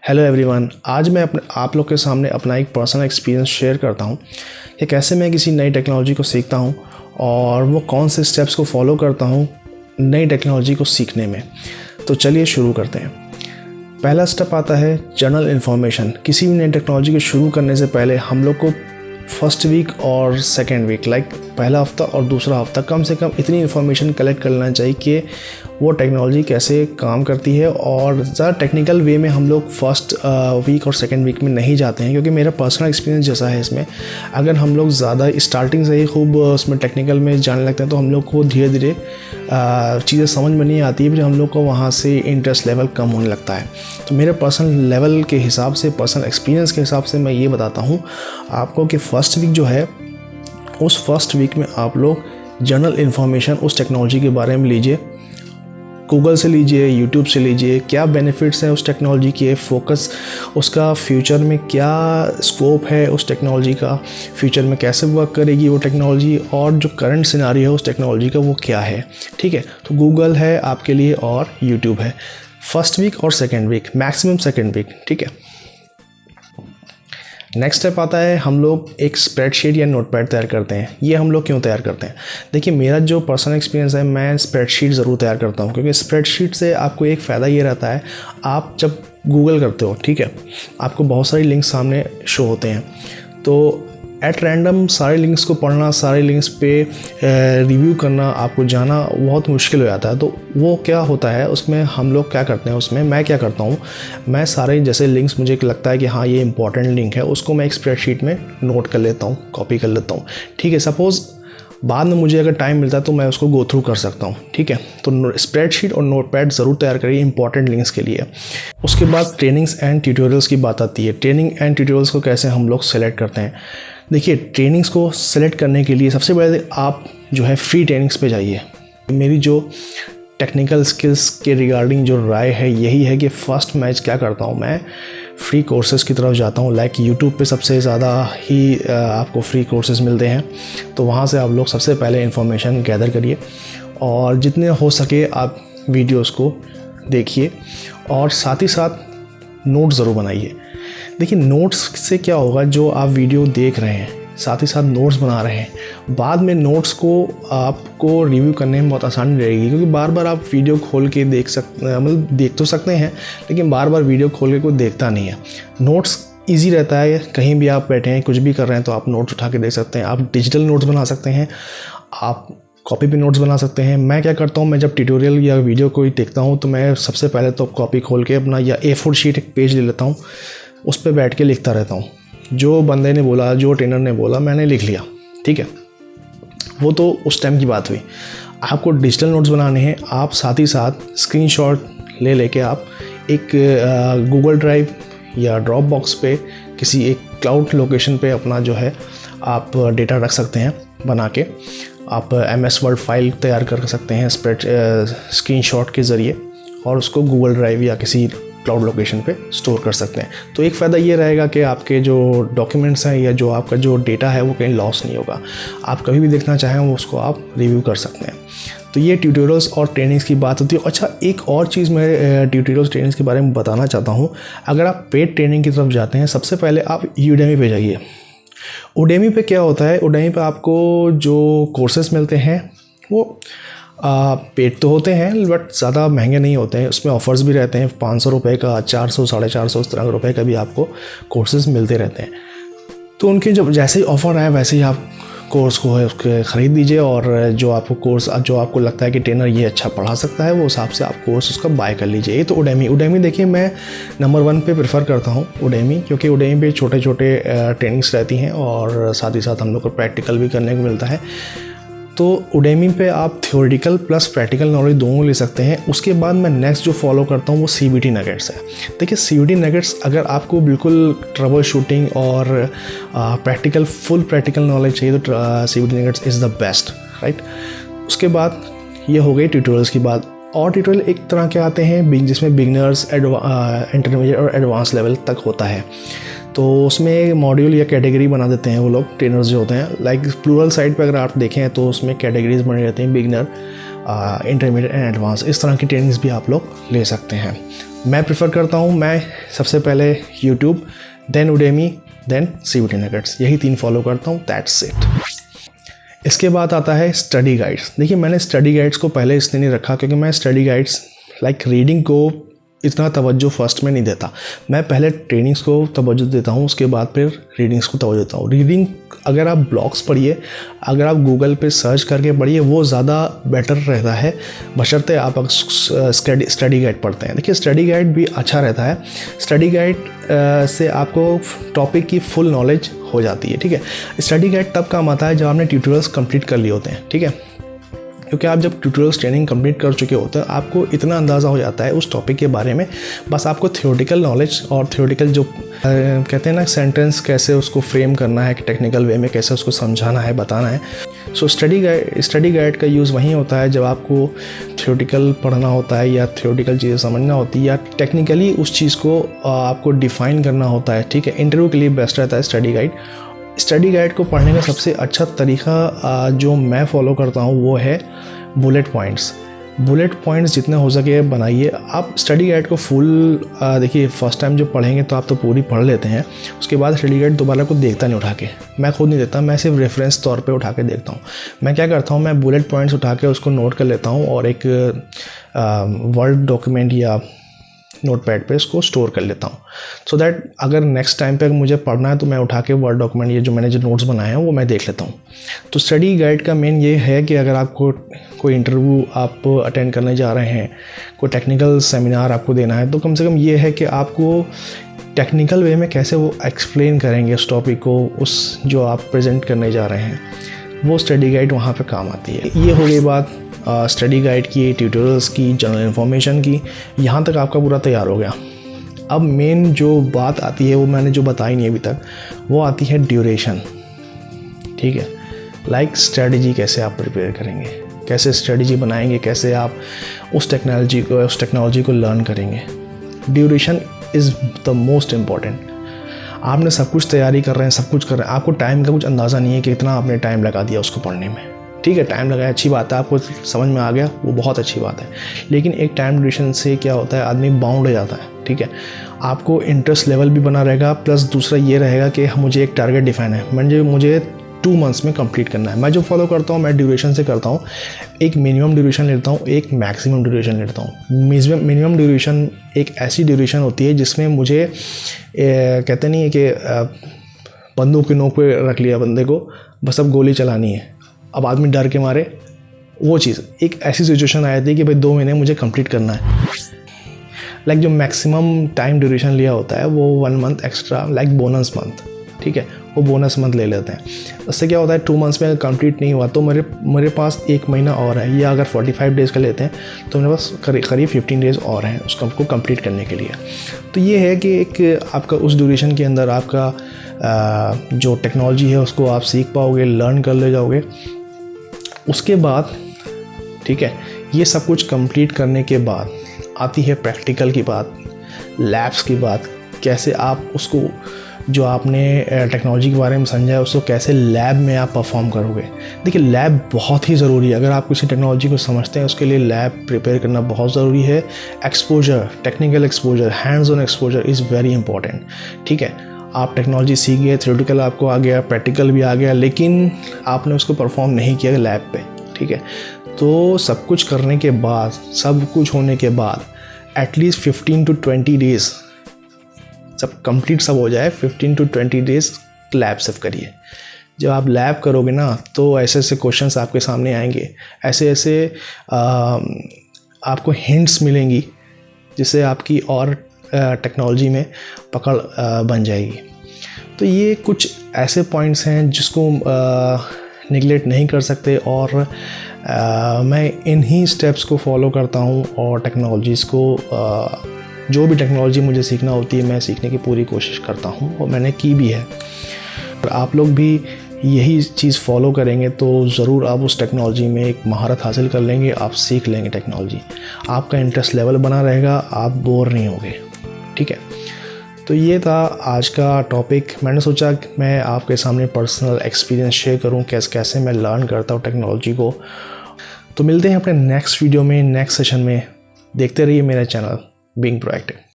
Hello everyone, आज मैं आप लोग के सामने अपना एक पर्सनल एक्सपीरियंस शेयर करता हूँ कि कैसे मैं किसी नई टेक्नोलॉजी को सीखता हूँ और वो कौन से स्टेप्स को फॉलो करता हूँ नई टेक्नोलॉजी को सीखने में। तो चलिए शुरू करते हैं। पहला स्टेप आता है जनरल इन्फॉर्मेशन। किसी भी नई टेक्नोलॉजी को शुरू करने से पहले हम लोग को फर्स्ट वीक और सेकेंड वीक पहला हफ्ता और दूसरा हफ्ता कम से कम इतनी इन्फॉर्मेशन कलेक्ट कर लेना चाहिए कि वो टेक्नोलॉजी कैसे काम करती है। और ज़्यादा टेक्निकल वे में हम लोग फर्स्ट वीक और सेकेंड वीक में नहीं जाते हैं, क्योंकि मेरा पर्सनल एक्सपीरियंस जैसा है इसमें, अगर हम लोग ज़्यादा स्टार्टिंग से ही खूब उसमें टेक्निकल में जाने लगते हैं तो हम लोग को धीरे धीरे चीज़ें समझ में नहीं आती है, फिर हम लोग को वहाँ से इंटरेस्ट लेवल कम होने लगता है। तो मेरे पर्सनल लेवल के हिसाब से, पर्सनल एक्सपीरियंस के हिसाब से मैं ये बताता हूँ आपको कि फ़र्स्ट वीक जो है, उस फर्स्ट वीक में आप लोग जनरल इन्फॉर्मेशन उस टेक्नोलॉजी के बारे में लीजिए। गूगल से लीजिए, यूट्यूब से लीजिए, क्या बेनिफिट्स हैं उस टेक्नोलॉजी के, फोकस उसका फ्यूचर में क्या स्कोप है उस टेक्नोलॉजी का, फ्यूचर में कैसे वर्क करेगी वो टेक्नोलॉजी, और जो करंट सिनारियो है उस टेक्नोलॉजी का वो क्या है। ठीक है, तो गूगल है आपके लिए और यूट्यूब है। फर्स्ट वीक और second week, maximum second week. ठीक है, नेक्स्ट स्टेप आता है हम लोग एक स्प्रेडशीट या नोटपैड तैयार करते हैं। ये हम लोग क्यों तैयार करते हैं? देखिए, मेरा जो पर्सनल एक्सपीरियंस है, मैं स्प्रेडशीट ज़रूर तैयार करता हूँ, क्योंकि स्प्रेडशीट से आपको एक फ़ायदा ये रहता है, आप जब गूगल करते हो, ठीक है, आपको बहुत सारी लिंक्स सामने शो होते हैं, तो एट रैंडम सारे लिंक्स को पढ़ना, सारे लिंक्स पे रिव्यू करना, आपको जाना बहुत मुश्किल हो जाता है। तो वो क्या होता है, उसमें हम लोग क्या करते हैं, उसमें मैं क्या करता हूँ, मैं सारे जैसे लिंक्स मुझे लगता है कि हाँ ये इंपॉर्टेंट लिंक है, उसको मैं एक स्प्रेडशीट में नोट कर लेता हूँ, कॉपी कर लेता हूँ। ठीक है, सपोज़ बाद में मुझे अगर टाइम मिलता है तो मैं उसको गो थ्रू कर सकता हूँ। ठीक है, तो स्प्रेडशीट और नोटपैड ज़रूर तैयार करिए इंपॉर्टेंट लिंक्स के लिए। उसके बाद ट्रेनिंग्स एंड ट्यूटोरियल्स की बात आती है। ट्रेनिंग एंड ट्यूटोरियल्स को कैसे हम लोग सेलेक्ट करते हैं? देखिए, ट्रेनिंग्स को सेलेक्ट करने के लिए सबसे पहले आप जो है फ्री ट्रेनिंग्स पे जाइए। मेरी जो टेक्निकल स्किल्स के रिगार्डिंग जो राय है यही है कि फ़र्स्ट मैं क्या करता हूँ, मैं फ्री कोर्सेज़ की तरफ जाता हूँ। लाइक यूट्यूब पे सबसे ज़्यादा ही आपको फ्री कोर्सेज़ मिलते हैं, तो वहाँ से आप लोग सबसे पहले इन्फॉर्मेशन गैदर करिए और जितने हो सके आप वीडियोज़ को देखिए और साथ ही साथ नोट्स ज़रूर बनाइए। देखिए, नोट्स से क्या होगा, जो आप वीडियो देख रहे हैं साथ ही साथ नोट्स बना रहे हैं, बाद में नोट्स को आपको रिव्यू करने में बहुत आसानी रहेगी, क्योंकि बार बार आप वीडियो खोल के मतलब देख तो सकते हैं, लेकिन बार बार वीडियो खोल के कोई देखता नहीं है। नोट्स ईजी रहता है, कहीं भी आप बैठे हैं, कुछ भी कर रहे हैं तो आप नोट्स उठा के देख सकते हैं। आप डिजिटल नोट्स बना सकते हैं, आप कॉपी पे नोट्स बना सकते हैं। मैं क्या करता हूँ, मैं जब ट्यूटोरियल या वीडियो कोई देखता हूँ तो मैं सबसे पहले तो कॉपी खोल के अपना या A4 शीट एक पेज ले लेता हूँ, उस पर बैठ के लिखता रहता हूँ। जो बंदे ने बोला, जो ट्रेनर ने बोला, मैंने लिख लिया। ठीक है, वो तो उस टाइम की बात हुई। आपको डिजिटल नोट्स बनाने हैं, आप साथ ही साथ स्क्रीनशॉट ले लेके आप एक गूगल ड्राइव या ड्रॉप बॉक्स पे किसी एक क्लाउड लोकेशन पे अपना जो है आप डेटा रख सकते हैं बना के। आप MS वर्ड फाइल तैयार कर सकते हैं स्क्रीनशॉट के ज़रिए और उसको गूगल ड्राइव या किसी क्लाउड लोकेशन पे स्टोर कर सकते हैं। तो एक फ़ायदा ये रहेगा कि आपके जो डॉक्यूमेंट्स हैं या जो आपका जो डेटा है वो कहीं लॉस नहीं होगा। आप कभी भी देखना चाहें वो उसको आप रिव्यू कर सकते हैं। तो ये ट्यूटोरियल्स और ट्रेनिंग्स की बात होती है। अच्छा, एक और चीज़ मैं ट्यूटोरियल्स ट्रेनिंग्स के बारे में बताना चाहता हूँ। अगर आप पेड ट्रेनिंग की तरफ जाते हैं, सबसे पहले आप यूडेमी पे जाइए। उडेमी पे क्या होता है, उडेमी पे आपको जो कोर्सेज मिलते हैं वो पेड तो होते हैं बट ज़्यादा महंगे नहीं होते हैं। उसमें ऑफ़र्स भी रहते हैं, 500 रुपये का, 400, 450, इस तरह रुपये का भी आपको कोर्सेज मिलते रहते हैं। तो उनके जब जैसे ही ऑफ़र आए वैसे ही आप कोर्स को है उसके ख़रीद दीजिए और जो आपको लगता है कि ट्रेनर ये अच्छा पढ़ा सकता है, वो हिसाब से आप कोर्स उसका बाय कर लीजिए। ये तो उडेमी देखिए, मैं नंबर 1 पे प्रेफर करता हूँ उडेमी, क्योंकि उडेमी पे छोटे छोटे ट्रेनिंग्स रहती हैं और साथ ही साथ हम लोग को प्रैक्टिकल भी करने को मिलता है। तो उडेमी पे आप थ्योरेटिकल प्लस प्रैक्टिकल नॉलेज दोनों ले सकते हैं। उसके बाद मैं नेक्स्ट जो फॉलो करता हूँ वो CVT नगेट्स है। देखिए, CVT नगेट्स अगर आपको बिल्कुल ट्रबल शूटिंग और फुल प्रैक्टिकल नॉलेज चाहिए तो CVT nuggets is the best, right. उसके बाद ये हो गई ट्यूटोरियल्स की बात। और ट्यूटोरियल एक तरह के आते हैं जिसमें बिगनर्स, इंटरमीडिएट और एडवांस लेवल तक होता है। तो उसमें मॉड्यूल या कैटेगरी बना देते हैं वो लोग, ट्रेनर्स जो होते हैं। लाइक प्लूरल साइड पे अगर आप देखें तो उसमें कैटेगरीज बने रहते हैं, बिगनर, इंटरमीडिएट एंड एडवांस। इस तरह की ट्रेनिंग्स भी आप लोग ले सकते हैं। मैं प्रेफर करता हूँ, मैं सबसे पहले YouTube, then Udemy, then CVT nuggets, यही 3 फॉलो करता हूँ, दैट्स इट। इसके बाद आता है स्टडी गाइड्स। देखिए मैंने स्टडी गाइड्स को पहले इसलिए नहीं रखा क्योंकि मैं स्टडी गाइड्स लाइक रीडिंग को इतना तवज्जो फर्स्ट में नहीं देता। मैं पहले ट्रेनिंग्स को तवज्जो देता हूँ, उसके बाद फिर रीडिंग्स को तवज्जो देता हूँ। रीडिंग अगर आप ब्लॉग्स पढ़िए, अगर आप गूगल पे सर्च करके पढ़िए, वो ज़्यादा बेटर रहता है बशर्ते आप स्टडी गाइड पढ़ते हैं। देखिए स्टडी गाइड भी अच्छा रहता है, स्टडी गाइड से आपको टॉपिक की फुल नॉलेज हो जाती है। ठीक है, स्टडी गाइड तब काम आता है जब आपने ट्यूटोरियल्स कंप्लीट कर लिए होते हैं। ठीक है, क्योंकि आप जब ट्यूटोरियल्स ट्रेनिंग कंप्लीट कर चुके होते हैं, आपको इतना अंदाज़ा हो जाता है उस टॉपिक के बारे में, बस आपको थ्योरेटिकल नॉलेज और थ्योरेटिकल जो कहते हैं ना सेंटेंस कैसे उसको फ्रेम करना है, टेक्निकल वे में कैसे उसको समझाना है, बताना है। सो स्टडी गाइड का यूज़ वहीं होता है जब आपको थ्योरेटिकल पढ़ना होता है या थ्योरेटिकल चीज़ें समझना होती है या टेक्निकली उस चीज़ को आपको डिफ़ाइन करना होता है। ठीक है, इंटरव्यू के लिए बेस्ट रहता है स्टडी गाइड। स्टडी गाइड को पढ़ने का सबसे अच्छा तरीका जो मैं फॉलो करता हूँ वो है बुलेट पॉइंट्स। बुलेट पॉइंट्स जितने हो सके बनाइए। आप स्टडी गाइड को फुल देखिए फर्स्ट टाइम जो पढ़ेंगे तो आप तो पूरी पढ़ लेते हैं, उसके बाद स्टडी गाइड दोबारा को देखता नहीं उठा के, मैं खुद नहीं देता, मैं सिर्फ रेफरेंस तौर पे उठा के देखता हूँ। मैं क्या करता हूँ, मैं बुलेट पॉइंट्स उठा के उसको नोट कर लेता हूँ और एक वर्ड डॉक्यूमेंट या नोटपैड पे इसको स्टोर कर लेता हूँ, सो दैट अगर नेक्स्ट टाइम पे मुझे पढ़ना है तो मैं उठा के वर्ड डॉक्यूमेंट ये जो मैंने जो नोट्स बनाए हैं वो मैं देख लेता हूँ। तो स्टडी गाइड का मेन ये है कि अगर आपको कोई इंटरव्यू आप अटेंड करने जा रहे हैं, कोई टेक्निकल सेमिनार आपको देना है, तो कम से कम ये है कि आपको टेक्निकल वे में कैसे वो एक्सप्लेन करेंगे उस टॉपिक को, उस जो आप प्रेजेंट करने जा रहे हैं, वो स्टडी गाइड वहाँ पे काम आती है। ये हो गई बात स्टडी गाइड की, ट्यूटोरियल्स की, जनरल इन्फॉर्मेशन की। यहाँ तक आपका पूरा तैयार हो गया। अब मेन जो बात आती है वो मैंने जो बताई नहीं अभी तक, वो आती है ड्यूरेशन। ठीक है, लाइक स्ट्रेटजी कैसे आप प्रिपेयर करेंगे, कैसे स्ट्रेटजी बनाएंगे, कैसे आप उस टेक्नोलॉजी को लर्न करेंगे। Duration is the most important. आपने सब कुछ तैयारी कर रहे हैं, सब कुछ कर रहे हैं, आपको टाइम का कुछ अंदाज़ा नहीं है कि इतना आपने टाइम लगा दिया उसको पढ़ने में। ठीक है, टाइम लगाया, अच्छी बात है, आपको समझ में आ गया, वो बहुत अच्छी बात है। लेकिन एक टाइम ड्यूरेशन से क्या होता है, आदमी बाउंड हो जाता है। ठीक है, आपको इंटरेस्ट लेवल भी बना रहेगा, प्लस दूसरा ये रहेगा कि मुझे एक टारगेट डिफाइन है, मुझे 2 मंथ्स में कंप्लीट करना है। मैं जो फॉलो करता हूँ, मैं ड्यूरेशन से करता हूँ, एक मिनिमम ड्यूरेशन लेता हूँ, एक मैक्सिमम ड्यूरेशन लेता हूँ। मिनिमम ड्यूरेशन एक ऐसी ड्यूरेशन होती है जिसमें मुझे कहते नहीं है कि बंदूक की नोक पे रख लिया बंदे को, बस अब गोली चलानी है, अब आदमी डर के मारे, वो चीज़। एक ऐसी सिचुएशन आ जाती है कि भाई 2 महीने मुझे कंप्लीट करना है। लाइक जो मैक्सिमम टाइम ड्यूरेशन लिया होता है वो 1 month extra, like bonus month. ठीक है, वो बोनस मंथ ले लेते हैं। उससे क्या होता है, 2 मंथ्स में अगर कंप्लीट नहीं हुआ तो मेरे पास 1 महीना और है, या अगर 45 डेज़ का लेते हैं तो मेरे पास करीब 15 डेज़ और हैं उसको कंप्लीट करने के लिए। तो ये है कि एक आपका उस ड्यूरेशन के अंदर आपका जो टेक्नोलॉजी है उसको आप सीख पाओगे, लर्न कर ले जाओगे। उसके बाद ठीक है, ये सब कुछ कंप्लीट करने के बाद आती है प्रैक्टिकल की बात, लैब्स की बात। कैसे आप उसको जो आपने टेक्नोलॉजी के बारे में समझा है उसको कैसे लैब में आप परफॉर्म करोगे। देखिए लैब बहुत ही ज़रूरी है, अगर आप किसी टेक्नोलॉजी को समझते हैं उसके लिए लैब प्रिपेयर करना बहुत ज़रूरी है। Exposure, technical exposure, hands on exposure is very important. ठीक है, आप टेक्नोलॉजी सीख गए, थ्योरेटिकल आपको आ गया, प्रैक्टिकल भी आ गया, लेकिन आपने उसको परफॉर्म नहीं किया लैब पे। ठीक है, तो सब कुछ करने के बाद, सब कुछ होने के बाद एटलीस्ट 15 to 20 डेज़ सब कंप्लीट सब हो जाए, 15 to 20 डेज़ लैब सब करिए। जब आप लैब करोगे ना तो ऐसे ऐसे क्वेश्चंस आपके सामने आएंगे, ऐसे ऐसे आपको हिंट्स मिलेंगी जिससे आपकी और टेक्नोलॉजी में पकड़ बन जाएगी। तो ये कुछ ऐसे पॉइंट्स हैं जिसको निगलेक्ट नहीं कर सकते, और मैं इन्हीं स्टेप्स को फॉलो करता हूँ और टेक्नोलॉजीज़ को जो भी टेक्नोलॉजी मुझे सीखना होती है मैं सीखने की पूरी कोशिश करता हूँ, और मैंने की भी है। और आप लोग भी यही चीज़ फॉलो करेंगे तो ज़रूर आप उस टेक्नोलॉजी में एक महारत हासिल कर लेंगे, आप सीख लेंगे टेक्नोलॉजी, आपका इंटरेस्ट लेवल बना रहेगा, आप बोर नहीं होगे। ठीक है, तो ये था आज का टॉपिक। मैंने सोचा कि मैं आपके सामने पर्सनल एक्सपीरियंस शेयर करूं, कैसे मैं लर्न करता हूं टेक्नोलॉजी को। तो मिलते हैं अपने नेक्स्ट वीडियो में, नेक्स्ट सेशन में। देखते रहिए मेरा चैनल। Being proactive.